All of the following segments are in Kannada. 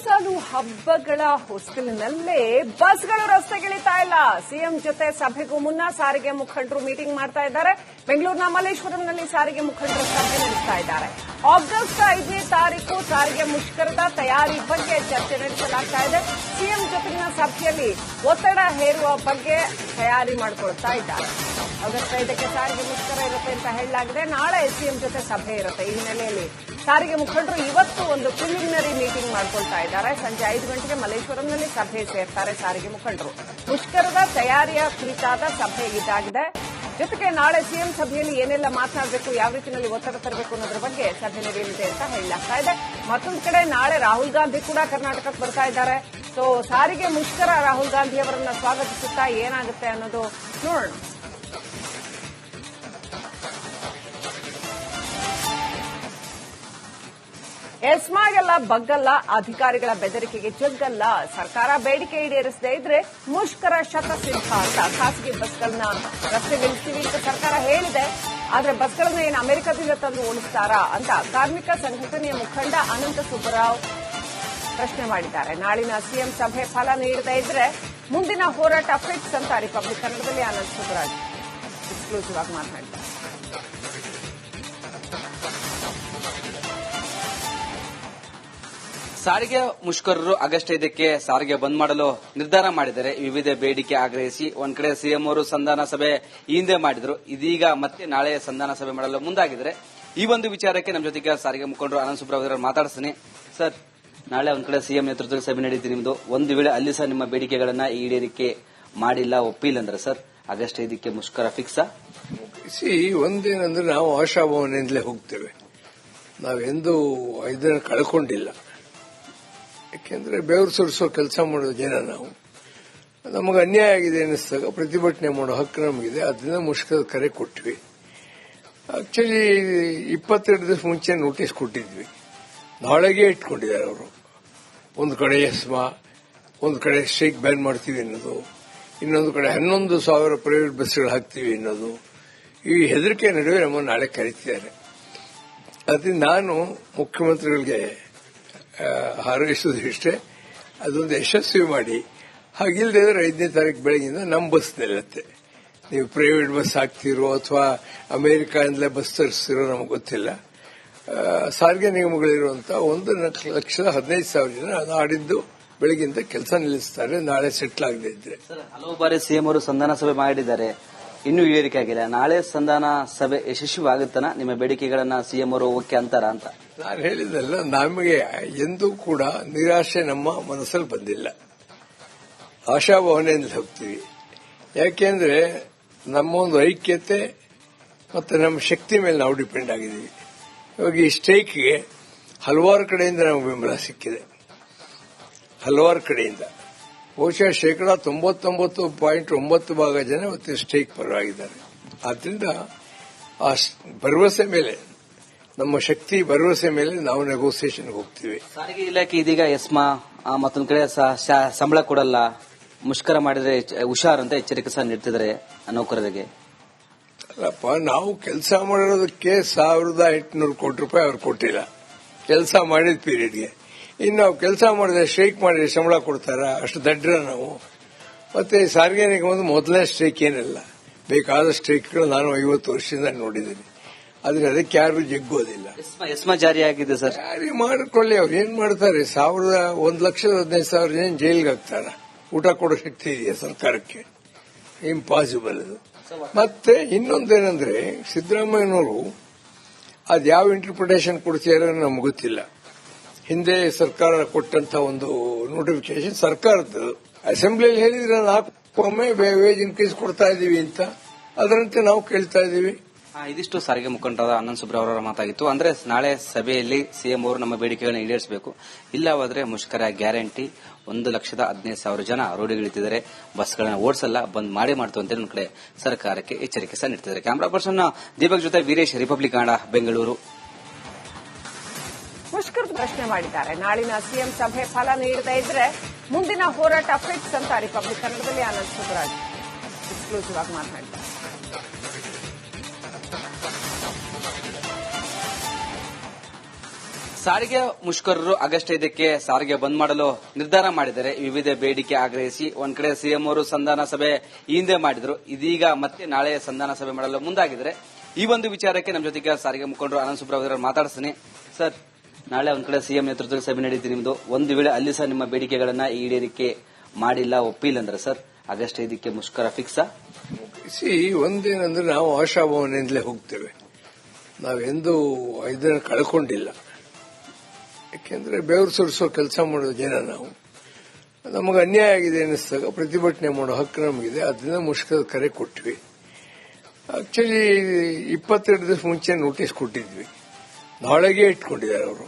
ಸಾಲು ಹಬ್ಬಗಳ ಹೊಸ್ತಿಲಿನಲ್ಲೇ ಬಸ್ಗಳು ರಸ್ತೆಗಿಳಿತಾ ಇಲ್ಲ. ಸಿಎಂ ಜೊತೆ ಸಭೆಗೂ ಮುನ್ನ ಸಾರಿಗೆ ಮುಖಂಡರು ಮೀಟಿಂಗ್ ಮಾಡ್ತಾ ಇದ್ದಾರೆ. ಬೆಂಗಳೂರಿನ ಮಲ್ಲೇಶ್ವರಂನಲ್ಲಿ ಸಾರಿಗೆ ಮುಖಂಡರು ಸಭೆ ನಡೆಸ್ತಾ ಇದ್ದಾರೆ. ಆಗಸ್ಟ್ 5ನೇ ತಾರೀಕು ಸಾರಿಗೆ ಮುಷ್ಕರದ ತಯಾರಿ ಬಗ್ಗೆ ಚರ್ಚೆ ನಡೆಸಲಾಗ್ತಾ ಇದೆ. ಸಿಎಂ ಜೊತೆಗಿನ ಸಭೆಯಲ್ಲಿ ಒತ್ತಡ ಹೇರುವ ಬಗ್ಗೆ ತಯಾರಿ ಮಾಡಿಕೊಳ್ತಾ ಇದ್ದಾರೆ. ಆಗಸ್ಟ್ 5ಕ್ಕೆ ಸಾರಿಗೆ ಮುಷ್ಕರ ಇರುತ್ತೆ ಅಂತ ಹೇಳಲಾಗಿದೆ. ನಾಳೆ ಸಿಎಂ ಜೊತೆ ಸಭೆ ಇರುತ್ತೆ. ಈ ಹಿನ್ನೆಲೆಯಲ್ಲಿ ಸಾರಿಗೆ ಮುಖಂಡರು ಇವತ್ತು ಒಂದು ಪ್ರಿಲಿಮಿನರಿ ಮೀಟಿಂಗ್ ಮಾಡಿಕೊಳ್ತಾ ಇದ್ದಾರೆ. ಸಂಜೆ 5 ಗಂಟೆಗೆ ಮಲ್ಲೇಶ್ವರಂನಲ್ಲಿ ಸಭೆ ಸೇರ್ತಾರೆ ಸಾರಿಗೆ ಮುಖಂಡರು. ಮುಷ್ಕರದ ತಯಾರಿಯ ಕುರಿತಾದ ಸಭೆ ಇದಾಗಿದೆ. ಜೊತೆಗೆ ನಾಳೆ ಸಿಎಂ ಸಭೆಯಲ್ಲಿ ಏನೆಲ್ಲ ಮಾತನಾಡಬೇಕು, ಯಾವ ರೀತಿಯಲ್ಲಿ ಒತ್ತಡ ತರಬೇಕು ಅನ್ನೋದ್ರ ಬಗ್ಗೆ ಸಭೆ ನಡೆಯಲಿದೆ ಅಂತ ಹೇಳಲಾಗ್ತಾ ಇದೆ. ಮತ್ತೊಂದು ಕಡೆ ನಾಳೆ ರಾಹುಲ್ ಗಾಂಧಿ ಕೂಡ ಕರ್ನಾಟಕಕ್ಕೆ ಬರ್ತಾ ಇದ್ದಾರೆ. ಸೊ ಸಾರಿಗೆ ಮುಷ್ಕರ ರಾಹುಲ್ ಗಾಂಧಿ ಅವರನ್ನ ಸ್ವಾಗತಿಸುತ್ತಾ ಏನಾಗುತ್ತೆ ಅನ್ನೋದು ನೋಡೋಣ. ಎಸ್ಮಾಗೆಲ್ಲ ಬಗ್ಗಲ್ಲ, ಅಧಿಕಾರಿಗಳ ಬೆದರಿಕೆಗೆ ಜಗ್ಗಲ್ಲ. ಸರ್ಕಾರ ಬೇಡಿಕೆ ಈಡೇರಿಸದೇ ಇದ್ರೆ ಮುಷ್ಕರ ಶತಸಿದ್ಧ ಅಂತ ಖಾಸಗಿ ಬಸ್ಗಳನ್ನ ರಸ್ತೆಗಿಳಿಸ್ತೀವಿ ಅಂತ ಸರ್ಕಾರ ಹೇಳಿದೆ. ಆದ್ರೆ ಬಸ್ಗಳನ್ನ ಏನು ಅಮೆರಿಕದಿಂದ ತಂದು ಓಡಿಸ್ತಾರಾ ಅಂತ ಕಾರ್ಮಿಕ ಸಂಘಟನೆಯ ಮುಖಂಡ ಅನಂತ ಸುಬ್ಬರಾವ್ ಪ್ರಶ್ನೆ ಮಾಡಿದ್ದಾರೆ. ನಾಳಿನ ಸಿಎಂ ಸಭೆ ಫಲ ನೀಡದೇ ಇದ್ರೆ ಮುಂದಿನ ಹೋರಾಟ ಫಿಕ್ಸ್ ಅಂತ ರಿಪಬ್ಲಿಕ್ ಕನ್ನಡದಲ್ಲಿ ಅನಂತ ಸುಬ್ಬರಾವ್ ಎಕ್ಸ್ಕ್ಲೂಸಿವ್ ಆಗಿ ಮಾತನಾಡಿದ್ದಾರೆ. ಸಾರಿಗೆ ಮುಷ್ಕರರು ಆಗಸ್ಟ್ 5ಕ್ಕೆ ಸಾರಿಗೆ ಬಂದ್ ಮಾಡಲು ನಿರ್ಧಾರ ಮಾಡಿದ್ದಾರೆ. ವಿವಿಧ ಬೇಡಿಕೆ ಆಗ್ರಹಿಸಿ ಒಂದ್ ಕಡೆ ಸಿಎಂ ಅವರು ಸಂಧಾನ ಸಭೆ ಈ ಹಿಂದೆ ಮಾಡಿದ್ರು. ಇದೀಗ ಮತ್ತೆ ನಾಳೆ ಸಂಧಾನ ಸಭೆ ಮಾಡಲು ಮುಂದಾಗಿದ್ದಾರೆ. ಈ ಒಂದು ವಿಚಾರಕ್ಕೆ ನಮ್ಮ ಜೊತೆಗೆ ಸಾರಿಗೆ ಮುಖಂಡರು ಅನಂತ ಸುಬ್ರಹ್ಮಣ್ಯ ಮಾತಾಡ್ತೀನಿ. ಸರ್, ನಾಳೆ ಒಂದ್ ಕಡೆ ಸಿಎಂ ನೇತೃತ್ವದಲ್ಲಿ ಸಭೆ ನಡೀತಿ ನಿಮ್ದು. ಒಂದು ವೇಳೆ ಅಲ್ಲಿ ಸಹ ನಿಮ್ಮ ಬೇಡಿಕೆಗಳನ್ನ ಈಡೇರಿಕೆ ಮಾಡಿಲ್ಲ, ಒಪ್ಪಿಲ್ಲ ಅಂದ್ರೆ ಸರ್ ಆಗಸ್ಟ್ 5ಕ್ಕೆ ಮುಷ್ಕರ ಫಿಕ್ಸಾ? ಒಂದೇನಂದ್ರೆ ನಾವು ಆಶಾಭಾವನೆಯಿಂದಲೇ ಹೋಗ್ತೇವೆ. ನಾವೆಂದೂ ಇದನ್ನು ಕಳ್ಕೊಂಡಿಲ್ಲ. ಯಾಕೆಂದ್ರೆ ಬೆವರು ಸುರಿಸೋ ಕೆಲಸ ಮಾಡೋ ಜನ ನಾವು. ನಮಗೆ ಅನ್ಯಾಯ ಆಗಿದೆ ಅನ್ನಿಸಿದಾಗ ಪ್ರತಿಭಟನೆ ಮಾಡೋ ಹಕ್ಕು ನಮಗಿದೆ. ಅದನ್ನ ಮುಷ್ಕರದ ಕರೆ ಕೊಟ್ವಿ. ಆಕ್ಚುಲಿ 22 ದಿವಸ ಮುಂಚೆ ನೋಟಿಸ್ ಕೊಟ್ಟಿದ್ವಿ. ನಾಳೆಗೆ ಇಟ್ಕೊಂಡಿದ್ದಾರೆ ಅವರು. ಒಂದು ಕಡೆ ಎಸ್ಮಾ, ಒಂದು ಕಡೆ ಸ್ಟ್ರೈಕ್ ಬ್ಯಾನ್ ಮಾಡ್ತೀವಿ ಅನ್ನೋದು, ಇನ್ನೊಂದು ಕಡೆ 11,000 ಪ್ರೈವೇಟ್ ಬಸ್ಗಳು ಹಾಕ್ತೀವಿ ಅನ್ನೋದು. ಈ ಹೆದರಿಕೆ ನಡುವೆ ನಮ್ಮನ್ನು ನಾಳೆ ಕರೀತಿದ್ದಾರೆ. ಅದರಿಂದ ನಾನು ಮುಖ್ಯಮಂತ್ರಿಗಳಿಗೆ ಹಾರೈಸೋದು ಇಷ್ಟೇ, ಅದೊಂದು ಯಶಸ್ವಿ ಮಾಡಿ. ಹಾಗಿಲ್ಲದೆ 5ನೇ ತಾರೀಕು ಬೆಳಗಿಂದ ನಮ್ಮ ಬಸ್ ನಿಲ್ಲತ್ತೆ. ನೀವು ಪ್ರೈವೇಟ್ ಬಸ್ ಹಾಕ್ತಿರೋ ಅಥವಾ ಅಮೆರಿಕಾದಿಂದಲೇ ಬಸ್ ತರಿಸ್ತಿರೋ ನಮಗೆ ಗೊತ್ತಿಲ್ಲ. ಸಾರಿಗೆ ನಿಗಮಗಳಿರುವಂತ 1,15,000 ಜನ ನಾಡಿದ್ದು ಬೆಳಗಿಂದ ಕೆಲಸ ನಿಲ್ಲಿಸ್ತಾರೆ, ನಾಳೆ ಸೆಟ್ಲ್ ಆಗದೆ ಇದ್ರೆ. ಹಲವು ಬಾರಿ ಸಿಎಂ ಅವರು ಸಂಧಾನ ಸಭೆ ಮಾಡಿದ್ದಾರೆ, ಇನ್ನೂ ಈಡೇರಿಕೆ ಆಗಿಲ್ಲ. ನಾಳೆ ಸಂಧಾನ ಸಭೆ ಯಶಸ್ವಿಯಾಗುತ್ತಾನ? ನಿಮ್ಮ ಬೇಡಿಕೆಗಳನ್ನ ಸಿಎಂ ಅವರು ಓಕೆ ಅಂತಾರ ಅಂತ ನಾನು ಹೇಳಿದಲ್ಲ. ನಮಗೆ ಎಂದೂ ಕೂಡ ನಿರಾಶೆ ನಮ್ಮ ಮನಸ್ಸಲ್ಲಿ ಬಂದಿಲ್ಲ. ಆಶಾಭಾವನೆಯಿಂದ ಹೋಗ್ತೀವಿ. ಯಾಕೆಂದ್ರೆ ನಮ್ಮ ಒಂದು ಐಕ್ಯತೆ ಮತ್ತು ನಮ್ಮ ಶಕ್ತಿ ಮೇಲೆ ನಾವು ಡಿಪೆಂಡ್ ಆಗಿದ್ದೀವಿ. ಇವಾಗ ಈ ಸ್ಟ್ರೈಕ್ಗೆ ಹಲವಾರು ಕಡೆಯಿಂದ ನಮಗೆ ಬೆಂಬಲ ಸಿಕ್ಕಿದೆ. ಹಲವಾರು ಕಡೆಯಿಂದ ಬಹುಶಃ 99.9% ಜನ ಇವತ್ತು ಸ್ಟ್ರೈಕ್ ಪರವಾಗಿದ್ದಾರೆ. ಆದ್ರಿಂದ ಆ ಭರವಸೆ ಮೇಲೆ, ನಮ್ಮ ಶಕ್ತಿ ಭರವಸೆ ಮೇಲೆ ನಾವು ನೆಗೋಸಿಯೇಷನ್ಗೆ ಹೋಗ್ತೀವಿ. ಸಾರಿಗೆ ಇಲಾಖೆ ಇದೀಗ ಎಸ್ಮಾ ಮತ್ತೊಂದು ಕಡೆ ಸಂಬಳ ಕೊಡಲ್ಲ, ಮುಷ್ಕರ ಮಾಡಿದ್ರೆ ಹುಷಾರ್ ಅಂತ ಎಚ್ಚರಿಕೆ ಸಹ ನೀಡ್ತಿದ್ದಾರೆ ನೌಕರರಿಗೆ. ಅಲ್ಲಪ್ಪ, ನಾವು ಕೆಲಸ ಮಾಡೋದಕ್ಕೆ 1,800 ಕೋಟಿ ರೂಪಾಯಿ ಅವ್ರು ಕೊಟ್ಟಿಲ್ಲ ಕೆಲಸ ಮಾಡಿದ ಪೀರಿಯಡ್ಗೆ. ಇನ್ನು ನಾವು ಕೆಲಸ ಮಾಡಿದ್ರೆ ಸ್ಟ್ರೈಕ್ ಮಾಡಿದ್ರೆ ಸಂಬಳ ಕೊಡ್ತಾರ? ಅಷ್ಟು ದಡ್ರ ನಾವು. ಮತ್ತೆ ಸಾರಿಗೆ ನಿಗಮದ ಮೊದಲನೇ ಸ್ಟ್ರೈಕ್ ಏನಿಲ್ಲ, ಬೇಕಾದ ಸ್ಟ್ರೈಕ್ಗಳು ನಾನು 50 ವರ್ಷದಿಂದ ನೋಡಿದ್ದೀನಿ. ಆದ್ರೆ ಅದಕ್ಕೆ ಯಾರು ಜಗ್ಗೋದಿಲ್ಲ. ಎಸ್ಮಾ ಜಾರಿಯಾಗಿದೆ ಸರ್, ಜಾರಿ ಮಾಡಿಕೊಳ್ಳಿ. ಅವ್ರು ಏನ್ ಮಾಡ್ತಾರೆ? 1,15,000 ಜನ ಜೈಲ್ಗೆ ಹಾಕ್ತಾರ. ಊಟ ಕೊಡೋ ಶಕ್ತಿ ಇದೆಯಾ ಸರ್ಕಾರಕ್ಕೆ? ಇಂಪಾಸಿಬಲ್ ಅದು. ಮತ್ತೆ ಇನ್ನೊಂದೇನಂದ್ರೆ ಸಿದ್ದರಾಮಯ್ಯನವರು ಅದ್ಯಾವ ಇಂಟರ್ಪ್ರಿಟೇಷನ್ ಕೊಡ್ತಿದಾರೆ ನಮ್ಗೆ ಗೊತ್ತಿಲ್ಲ. ಹಿಂದೆ ಸರ್ಕಾರ ಕೊಟ್ಟಂತ ಒಂದು ನೋಟಿಫಿಕೇಶನ್ ಸರ್ಕಾರದ್ದು. ಅಸೆಂಬ್ಲಿಯಲ್ಲಿ ಹೇಳಿದ್ರೆ 4 ವೇಜ್ ಇನ್ಕ್ರೀಸ್ ಕೊಡ್ತಾ ಇದೀವಿ ಅಂತ, ಅದರಂತೆ ನಾವು ಕೇಳ್ತಾ ಇದೀವಿ. ಇದಿಷ್ಟು ಸಾರಿಗೆ ಮುಖಂಡರಾದ ಅನಂತ ಸುಬ್ರಹ್ಮಣ್ಯ ಅವರ ಮಾತಾಗಿತ್ತು. ಅಂದ್ರೆ ನಾಳೆ ಸಭೆಯಲ್ಲಿ ಸಿಎಂ ಅವರು ನಮ್ಮ ಬೇಡಿಕೆಗಳನ್ನು ಈಡೇರಿಸಬೇಕು, ಇಲ್ಲವಾದ್ರೆ ಮುಷ್ಕರ ಗ್ಯಾರಂಟಿ. 1,15,000 ಜನ ರೋಡಿಗಿಳಿತಿದ್ದಾರೆ, ಬಸ್ಗಳನ್ನ ಓಡಿಸಲ್ಲ, ಬಂದ್ ಮಾಡ್ತು ಅಂತ ಒಂದು ಕಡೆ ಸರ್ಕಾರಕ್ಕೆ ಎಚ್ಚರಿಕೆ ಸಹ ನೀಡುತ್ತಿದ್ದಾರೆ. ಕ್ಯಾಮರಾ ಪರ್ಸನ್ ದೀಪಕ್ ಜೊತೆ ವೀರೇಶ್, ರಿಪಬ್ಲಿಕ್ ಕನ್ನಡ, ಬೆಂಗಳೂರು. ಮುಷ್ಕರದ ಪ್ರಶ್ನೆ ಮಾಡಿದ್ದಾರೆ. ನಾಳಿನ ಸಿಎಂ ಸಭೆ ಫಲ ನೀಡದೇ ಇದ್ರೆ ಮುಂದಿನ ಹೋರಾಟ ಫಿಕ್ಸ್ ಅಂತ ರಿಪಬ್ಲಿಕ್ ಕನ್ನಡದಲ್ಲಿ ಅನಂತ ಸುಬ್ಬರಾವ್ ಎಕ್ಸ್ಕ್ಲೂಸಿವ್ ಆಗಿ ಮಾತನಾಡಿದ್ದಾರೆ. ಸಾರಿಗೆ ಮುಷ್ಕರರು ಆಗಸ್ಟ್ 5ಕ್ಕೆ ಸಾರಿಗೆ ಬಂದ್ ಮಾಡಲು ನಿರ್ಧಾರ ಮಾಡಿದ್ದಾರೆ. ವಿವಿಧ ಬೇಡಿಕೆ ಆಗ್ರಹಿಸಿ ಒಂದ್ ಕಡೆ ಸಿಎಂ ಅವರು ಸಂಧಾನ ಸಭೆ ಈ ಹಿಂದೆ ಮಾಡಿದ್ರು. ಇದೀಗ ಮತ್ತೆ ನಾಳೆ ಸಂಧಾನ ಸಭೆ ಮಾಡಲು ಮುಂದಾಗಿದ್ದಾರೆ. ಈ ಒಂದು ವಿಚಾರಕ್ಕೆ ನಮ್ಮ ಜೊತೆಗೆ ಸಾರಿಗೆ ಮುಖಂಡರು ಆನಂದ್ ಸುಬ್ರಹ್ಮಣ್ಯ ಮಾತಾಡ್ತೀನಿ. ಸರ್, ನಾಳೆ ಒಂದ್ ಕಡೆ ಸಿಎಂ ನೇತೃತ್ವದ ಸಭೆ ನಡೀತಿ ನಿಮ್ದು. ಒಂದು ವೇಳೆ ಅಲ್ಲಿ ಸಹ ನಿಮ್ಮ ಬೇಡಿಕೆಗಳನ್ನ ಈಡೇರಿಕೆ ಮಾಡಿಲ್ಲ, ಒಪ್ಪಿಲ್ಲ ಅಂದ್ರೆ ಸರ್ ಆಗಸ್ಟ್ 5ಕ್ಕೆ ಮುಷ್ಕರ ಫಿಕ್ಸಾ? ಒಂದೇನಂದ್ರೆ ನಾವು ಆಶಾಭಾವನೆಯಿಂದಲೇ ಹೋಗ್ತೇವೆ. ನಾವೆಂದೂ ಇದನ್ನ ಕಳ್ಕೊಂಡಿಲ್ಲ. ಯಾಕೆಂದ್ರೆ ಬೆವರು ಸುರಿಸೋ ಕೆಲಸ ಮಾಡೋ ಜನ ನಾವು. ನಮಗೆ ಅನ್ಯಾಯ ಆಗಿದೆ ಅನ್ನಿಸ್ದಾಗ ಪ್ರತಿಭಟನೆ ಮಾಡೋ ಹಕ್ಕು ನಮಗಿದೆ. ಅದನ್ನ ಮುಷ್ಕರದ ಕರೆ ಕೊಟ್ವಿ. ಆಕ್ಚುಲಿ 22 ದಿವಸ ಮುಂಚೆ ನೋಟಿಸ್ ಕೊಟ್ಟಿದ್ವಿ. ನಾಳೆಗೆ ಇಟ್ಕೊಂಡಿದ್ದಾರೆ ಅವರು.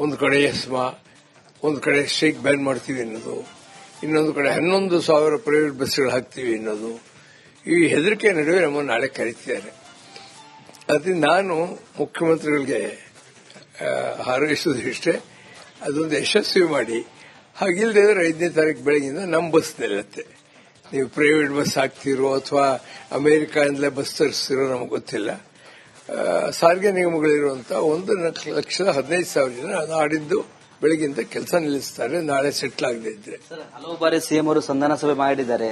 ಒಂದು ಕಡೆ ಎಸ್ಮಾ, ಒಂದು ಕಡೆ ಸ್ಟ್ರೈಕ್ ಬ್ಯಾನ್ ಮಾಡ್ತೀವಿ ಅನ್ನೋದು, ಇನ್ನೊಂದು ಕಡೆ 11,000 ಪ್ರೈವೇಟ್ ಬಸ್ಗಳು ಹಾಕ್ತೀವಿ ಅನ್ನೋದು. ಈ ಹೆದರಿಕೆ ನಡುವೆ ನಮ್ಮನ್ನು ನಾಳೆ ಕರೀತಿದ್ದಾರೆ. ಅದರಿಂದ ನಾನು ಮುಖ್ಯಮಂತ್ರಿಗಳಿಗೆ ಹಾರೈಸೋದು ಇಷ್ಟೇ, ಅದೊಂದು ಯಶಸ್ವಿ ಮಾಡಿ. ಹಾಗಿಲ್ಲದೆ 5ನೇ ತಾರೀಕು ಬೆಳಗಿಂದ ನಮ್ಮ ಬಸ್ ನಿಲ್ಲತ್ತೆ. ನೀವು ಪ್ರೈವೇಟ್ ಬಸ್ ಹಾಕ್ತಿರೋ ಅಥವಾ ಅಮೆರಿಕಾದಿಂದಲೇ ಬಸ್ ತರಿಸ್ತಿರೋ ನಮಗೆ ಗೊತ್ತಿಲ್ಲ. ಸಾರಿಗೆ ನಿಗಮಗಳಿರುವಂತಹ 1,15,000 ಜನ ನಾಡಿದ್ದು ಬೆಳಗಿಂದ ಕೆಲಸ ನಿಲ್ಲಿಸ್ತಾರೆ, ನಾಳೆ ಸೆಟ್ಲ್ ಆಗದೆ ಇದ್ರೆ. ಹಲವು ಬಾರಿ ಸಿಎಂ ಅವರು ಸಂಧಾನ ಸಭೆ ಮಾಡಿದ್ದಾರೆ,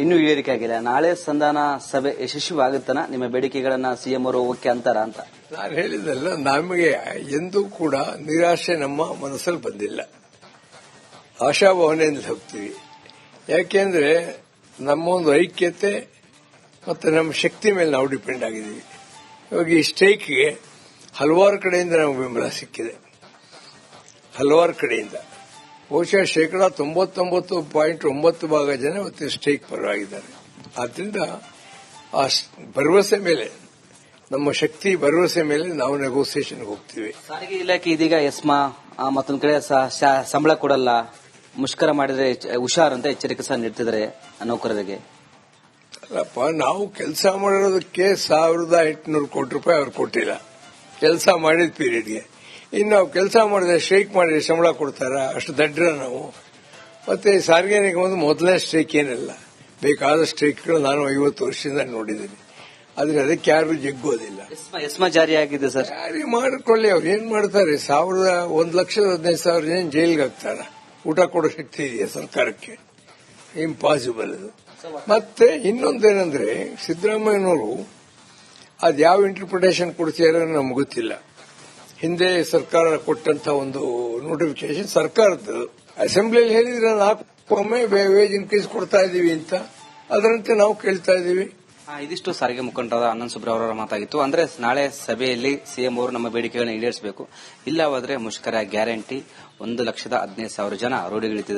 ಇನ್ನೂ ಈಡೇರಿಕೆ ಆಗಿಲ್ಲ. ನಾಳೆ ಸಂಧಾನ ಸಭೆ ಯಶಸ್ವಿಯಾಗುತ್ತಾನ? ನಿಮ್ಮ ಬೇಡಿಕೆಗಳನ್ನ ಸಿಎಂ ಅವರು ಓಕೆ ಅಂತಾರ ಅಂತ ನಾನು ಹೇಳಿದಲ್ಲ. ನಮಗೆ ಎಂದೂ ಕೂಡ ನಿರಾಶೆ ನಮ್ಮ ಮನಸ್ಸಲ್ಲಿ ಬಂದಿಲ್ಲ. ಆಶಾಭಾವನೆಯಿಂದ ಹೋಗ್ತೀವಿ. ಯಾಕೆಂದ್ರೆ ನಮ್ಮ ಒಂದು ಐಕ್ಯತೆ ಮತ್ತು ನಮ್ಮ ಶಕ್ತಿ ಮೇಲೆ ನಾವು ಡಿಪೆಂಡ್ ಆಗಿದ್ದೀವಿ. ಇವಾಗ ಈ ಸ್ಟ್ರೈಕ್ಗೆ ಹಲವಾರು ಕಡೆಯಿಂದ ನಮಗೆ ಬೆಂಬಲ ಸಿಕ್ಕಿದೆ. ಹಲವಾರು ಕಡೆಯಿಂದ ಬಹುಶಃ 99.9% ಜನ ಇವತ್ತು ಸ್ಟ್ರೈಕ್ ಪರವಾಗಿದ್ದಾರೆ. ಆದ್ರಿಂದ ಆ ಭರವಸೆ ಮೇಲೆ, ನಮ್ಮ ಶಕ್ತಿ ಭರವಸೆ ಮೇಲೆ ನಾವು ನೆಗೋಸಿಯೇಷನ್ ಹೋಗ್ತೀವಿ. ಸಾರಿಗೆ ಇಲಾಖೆ ಇದೀಗ ಎಸ್ಮಾ ಮತ್ತೊಂದು ಕಡೆ ಸಂಬಳ ಕೊಡಲ್ಲ, ಮುಷ್ಕರ ಮಾಡಿದ್ರೆ ಹುಷಾರ್ ಅಂತ ಎಚ್ಚರಿಕೆ ಸಹ ನೀಡ್ತಿದ್ದಾರೆ ನೌಕರರಿಗೆ. ಅಲ್ಲಪ್ಪ, ನಾವು ಕೆಲಸ ಮಾಡೋದಕ್ಕೆ 1,800 ಕೋಟಿ ರೂಪಾಯಿ ಅವ್ರು ಕೊಟ್ಟಿಲ್ಲ ಕೆಲಸ ಮಾಡಿದ ಪೀರಿಯಡ್ಗೆ. ಇನ್ನು ನಾವು ಕೆಲಸ ಮಾಡಿದ್ರೆ ಸ್ಟ್ರೈಕ್ ಮಾಡಿದ್ರೆ ಸಂಬಳ ಕೊಡ್ತಾರ? ಅಷ್ಟು ದಡ್ರ ನಾವು. ಮತ್ತೆ ಸಾರಿಗೆ ನಿಗಮದ ಮೊದಲನೇ ಸ್ಟ್ರೈಕ್ ಏನಿಲ್ಲ, ಬೇಕಾದ ಸ್ಟ್ರೈಕ್ಗಳು ನಾನು 50 ವರ್ಷದಿಂದ ನೋಡಿದ್ದೀನಿ. ಆದ್ರೆ ಅದಕ್ಕೆ ಯಾರು ಜಗ್ಗೋದಿಲ್ಲ. ಎಸ್ಮಾ ಜಾರಿಯಾಗಿದೆ ಸರ್, ಜಾರಿ ಮಾಡಿಕೊಳ್ಳಿ. ಅವ್ರು ಏನ್ ಮಾಡ್ತಾರೆ? 1,15,000 ಜನ ಜೈಲ್ಗೆ ಹಾಕ್ತಾರ. ಊಟ ಕೊಡೋ ಶಕ್ತಿ ಇದೆಯಾ ಸರ್ಕಾರಕ್ಕೆ? ಇಂಪಾಸಿಬಲ್ ಅದು. ಮತ್ತೆ ಇನ್ನೊಂದೇನಂದ್ರೆ, ಸಿದ್ದರಾಮಯ್ಯನವರು ಅದ್ಯಾವ ಇಂಟರ್ಪ್ರಿಟೇಷನ್ ಕೊಡ್ತಿದಾರೆ ನಮ್ಗೆ ಗೊತ್ತಿಲ್ಲ. ಹಿಂದೆ ಸರ್ಕಾರ ಕೊಟ್ಟಂತ ಒಂದು ನೋಟಿಫಿಕೇಶನ್ ಸರ್ಕಾರದ್ದು. ಅಸೆಂಬ್ಲಿಯಲ್ಲಿ ಹೇಳಿದ್ರೆ 4 ವೇಜ್ ಇನ್ಕ್ರೀಸ್ ಕೊಡ್ತಾ ಇದೀವಿ ಅಂತ, ಅದರಂತೆ ನಾವು ಕೇಳ್ತಾ ಇದೀವಿ. ಇದಿಷ್ಟು ಸಾರಿಗೆ ಮುಖಂಡರಾದ ಆನಂದ್ ಸುಬ್ರಹ್ಮಣ್ಯ ಅವರ ಮಾತಾಗಿತ್ತು. ಅಂದ್ರೆ ನಾಳೆ ಸಭೆಯಲ್ಲಿ ಸಿಎಂ ಅವರು ನಮ್ಮ ಬೇಡಿಕೆಗಳನ್ನು ಈಡೇರಿಸಬೇಕು, ಇಲ್ಲವಾದ್ರೆ ಮುಷ್ಕರ ಗ್ಯಾರಂಟಿ. 1,15,000 ಜನ ರೋಡಿಗಿಳಿತಿದ್ದಾರೆ.